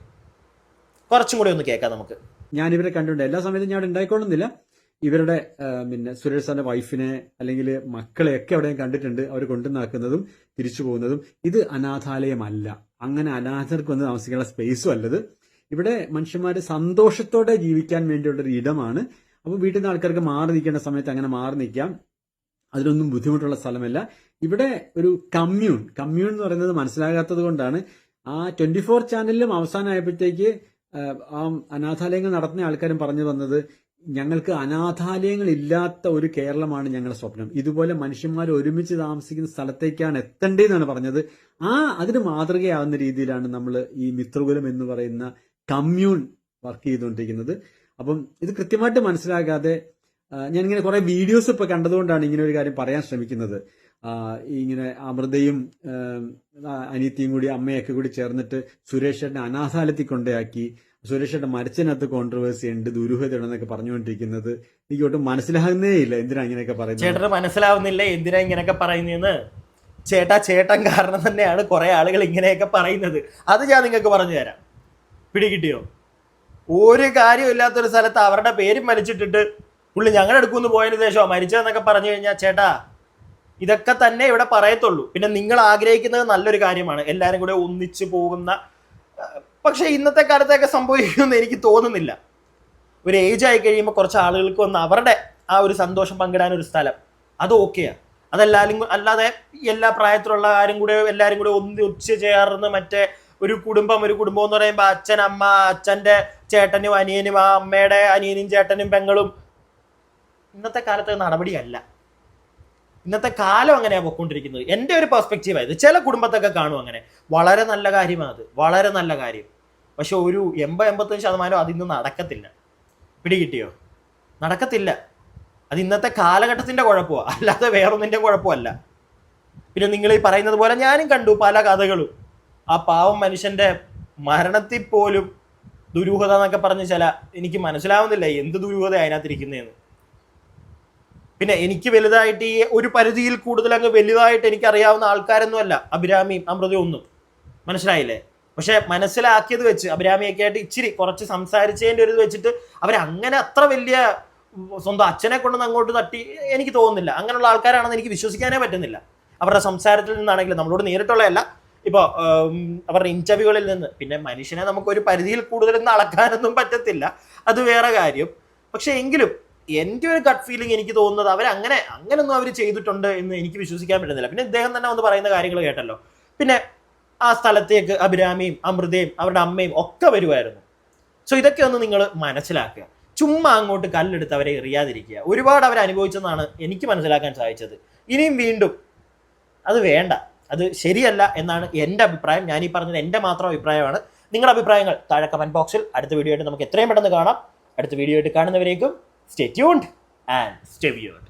[SPEAKER 2] കുറച്ചും കൂടി ഒന്ന് കേൾക്കാം നമുക്ക്.
[SPEAKER 1] ഞാൻ ഇവരെ കണ്ടിട്ടുണ്ട്. എല്ലാ സമയത്തും ഞാൻ അവിടെ ഉണ്ടായിക്കൊള്ളുന്നില്ല. ഇവരുടെ പിന്നെ സുരേഷ് സാറിന്റെ വൈഫിനെ അല്ലെങ്കിൽ മക്കളെയൊക്കെ അവിടെ കണ്ടിട്ടുണ്ട്. അവർ കൊണ്ടുവന്നാക്കുന്നതും തിരിച്ചു പോകുന്നതും. ഇത് അനാഥാലയമല്ല. അങ്ങനെ അനാഥർക്ക് വന്ന് താമസിക്കാനുള്ള സ്പേസും അല്ലത്. ഇവിടെ മനുഷ്യന്മാർ സന്തോഷത്തോടെ ജീവിക്കാൻ വേണ്ടിയുള്ളൊരു ഇടമാണ്. അപ്പോൾ വീട്ടിൽ നിന്ന് ആൾക്കാർക്ക് മാറി നിൽക്കേണ്ട സമയത്ത് അങ്ങനെ മാറി നിൽക്കാം. അതിനൊന്നും ബുദ്ധിമുട്ടുള്ള സ്ഥലമല്ല. ഇവിടെ ഒരു കമ്മ്യൂൺ എന്ന് പറയുന്നത് മനസ്സിലാകാത്തത് കൊണ്ടാണ് ആ 24 ചാനലിലും അവസാനമായപ്പോഴത്തേക്ക് ആ അനാഥാലയങ്ങൾ നടത്തുന്ന ആൾക്കാരും പറഞ്ഞു വന്നത്, ഞങ്ങൾക്ക് അനാഥാലയങ്ങൾ ഇല്ലാത്ത ഒരു കേരളമാണ് ഞങ്ങളുടെ സ്വപ്നം. ഇതുപോലെ മനുഷ്യന്മാർ ഒരുമിച്ച് താമസിക്കുന്ന സ്ഥലത്തേക്കാണ് എത്തേണ്ടതെന്നാണ് പറഞ്ഞത്. അതിന് മാതൃകയാവുന്ന രീതിയിലാണ് നമ്മൾ ഈ മിത്രകുലം എന്ന് പറയുന്ന കമ്മ്യൂൺ വർക്ക് ചെയ്തുകൊണ്ടിരിക്കുന്നത്. അപ്പം ഇത് കൃത്യമായിട്ട് മനസ്സിലാക്കാതെ ഞാനിങ്ങനെ കുറെ വീഡിയോസ് ഇപ്പൊ കണ്ടതുകൊണ്ടാണ് ഇങ്ങനെ ഒരു കാര്യം പറയാൻ ശ്രമിക്കുന്നത്. ഇങ്ങനെ അമൃതയും അനിയത്തിയും കൂടി അമ്മയൊക്കെ കൂടി ചേർന്നിട്ട് സുരേഷേട്ടനെ അനാഥാലയത്തിൽ കൊണ്ടയാക്കി, സുരേഷേട്ടൻ മരിച്ചതിനകത്ത് കോൺട്രവേഴ്സി ഉണ്ട്, ദുരൂഹതയുണ്ടെന്നൊക്കെ പറഞ്ഞുകൊണ്ടിരിക്കുന്നത് എനിക്ക് ഒട്ടും മനസ്സിലാകുന്നേ ഇല്ല. എന്തിനാ ഇങ്ങനെയൊക്കെ പറയുന്നത്?
[SPEAKER 2] ചേട്ടന് മനസ്സിലാവുന്നില്ല എന്തിനാ ഇങ്ങനെയൊക്കെ പറയുന്നതെന്ന്. ചേട്ടൻ കാരണം തന്നെയാണ് കുറെ ആളുകൾ ഇങ്ങനെയൊക്കെ പറയുന്നത്. അത് ഞാൻ നിങ്ങൾക്ക് പറഞ്ഞു തരാം. പിടികിട്ടിയോ? ഒരു കാര്യമില്ലാത്തൊരു സ്ഥലത്ത് അവരുടെ പേരും വലിച്ചിട്ടിട്ട് പുള്ളി ഞങ്ങളുടെ അടുക്കുന്ന് പോയതിന് ശേഷം മരിച്ചതെന്നൊക്കെ പറഞ്ഞു കഴിഞ്ഞാൽ ചേട്ടാ, ഇതൊക്കെ തന്നെ ഇവിടെ പറയത്തുള്ളൂ. പിന്നെ നിങ്ങൾ ആഗ്രഹിക്കുന്നത് നല്ലൊരു കാര്യമാണ്, എല്ലാവരും കൂടെ ഒന്നിച്ചു പോകുന്ന. പക്ഷെ ഇന്നത്തെ കാലത്തൊക്കെ സംഭവിക്കുമെന്ന് എനിക്ക് തോന്നുന്നില്ല. ഒരു ഏജ് ആയി കഴിയുമ്പോൾ കുറച്ച് ആളുകൾക്ക് വന്ന് അവരുടെ ആ ഒരു സന്തോഷം പങ്കിടാനൊരു സ്ഥലം, അത് ഓക്കെയാണ്. അല്ലാതെ എല്ലാ പ്രായത്തിലുള്ള എല്ലാവരും കൂടെ ഒന്നിച്ച് ചേർന്ന് മറ്റേ ഒരു കുടുംബം എന്ന് പറയുമ്പോൾ അച്ഛൻ, അമ്മ, അച്ഛൻ്റെ ചേട്ടനും അനിയനും, ആ അമ്മയുടെ അനിയനും ചേട്ടനും പെങ്ങളും, ഇന്നത്തെ കാലത്ത് നടപടിയല്ല. ഇന്നത്തെ കാലം അങ്ങനെയാണ് പോയിക്കൊണ്ടിരിക്കുന്നത്. എൻ്റെ ഒരു പെർസ്പെക്റ്റീവായത്. ചില കുടുംബത്തൊക്കെ കാണും അങ്ങനെ. വളരെ നല്ല കാര്യമാണ് അത്, വളരെ നല്ല കാര്യം. പക്ഷെ ഒരു 80-85% അതിന്ന് നടക്കത്തില്ല. പിടികിട്ടിയോ? നടക്കത്തില്ല. അത് ഇന്നത്തെ കാലഘട്ടത്തിൻ്റെ കുഴപ്പമാണ്, അല്ലാതെ വേറൊന്നിൻ്റെ കുഴപ്പമല്ല. പിന്നെ നിങ്ങൾ ഈ പറയുന്നത് പോലെ ഞാനും കണ്ടു പല കഥകളും. ആ പാവം മനുഷ്യൻ്റെ മരണത്തിൽ പോലും ദുരൂഹത എന്നൊക്കെ പറഞ്ഞ് എനിക്ക് മനസ്സിലാവുന്നില്ല എന്ത് ദുരൂഹത അതിനകത്തിരിക്കുന്നതെന്ന്. പിന്നെ എനിക്ക് വലുതായിട്ട് ഈ ഒരു പരിധിയിൽ കൂടുതൽ അങ്ങ് വലുതായിട്ട് എനിക്കറിയാവുന്ന ആൾക്കാരൊന്നും അല്ല അഭിരാമിയും അമൃതയും ഒന്നും. മനസ്സിലായില്ലേ? പക്ഷെ മനസ്സിലാക്കിയത് വെച്ച് അഭിരാമിയൊക്കെ ആയിട്ട് ഇച്ചിരി കുറച്ച് സംസാരിച്ചതിൻ്റെ ഒരു ഇത് വെച്ചിട്ട് അവരങ്ങനെ അത്ര വലിയ സ്വന്തം അച്ഛനെ കൊണ്ടൊന്നും അങ്ങോട്ട് തട്ടി എനിക്ക് തോന്നുന്നില്ല. അങ്ങനെയുള്ള ആൾക്കാരാണെന്ന് എനിക്ക് വിശ്വസിക്കാനേ പറ്റുന്നില്ല. അവരുടെ സംസാരത്തിൽ നിന്നാണെങ്കിലും നമ്മളോട് നേരിട്ടുള്ളതല്ല, ഇപ്പോൾ അവരുടെ ഇന്റർവ്യൂകളിൽ നിന്ന്. പിന്നെ മനുഷ്യനെ നമുക്ക് ഒരു പരിധിയിൽ കൂടുതലൊന്നും അളക്കാനൊന്നും പറ്റത്തില്ല, അത് വേറെ കാര്യം. പക്ഷെ എങ്കിലും എൻ്റെ ഒരു ഗട്ട് ഫീലിംഗ് എനിക്ക് തോന്നുന്നത് അങ്ങനെയൊന്നും അവർ ചെയ്തിട്ടുണ്ട് എന്ന് എനിക്ക് വിശ്വസിക്കാൻ പറ്റുന്നില്ല. പിന്നെ ഇദ്ദേഹം തന്നെ വന്ന് പറയുന്ന കാര്യങ്ങൾ കേട്ടല്ലോ. പിന്നെ ആ സ്ഥലത്തേക്ക് അഭിരാമിയും അമൃതയും അവരുടെ അമ്മയും ഒക്കെ വരുമായിരുന്നു. സോ ഇതൊക്കെ ഒന്ന് നിങ്ങൾ മനസ്സിലാക്കുക. ചുമ്മാ അങ്ങോട്ട് കല്ലെടുത്ത് അവരെ എറിയാതിരിക്കുക. ഒരുപാട് അവർ അനുഭവിച്ചെന്നാണ് എനിക്ക് മനസ്സിലാക്കാൻ സാധിച്ചത്. ഇനിയും വീണ്ടും അത് വേണ്ട, അത് ശരിയല്ല എന്നാണ് എൻ്റെ അഭിപ്രായം. ഞാൻ ഈ പറഞ്ഞത് എൻ്റെ മാത്രം അഭിപ്രായമാണ്. നിങ്ങളുടെ അഭിപ്രായങ്ങൾ താഴെ കമന്റ് ബോക്സിൽ. അടുത്ത വീഡിയോ ആയിട്ട് നമുക്ക് എത്രയും പെട്ടെന്ന് കാണാം. അടുത്ത വീഡിയോ ആയിട്ട് കാണുന്നവരേക്കും stay tuned and stay viewed.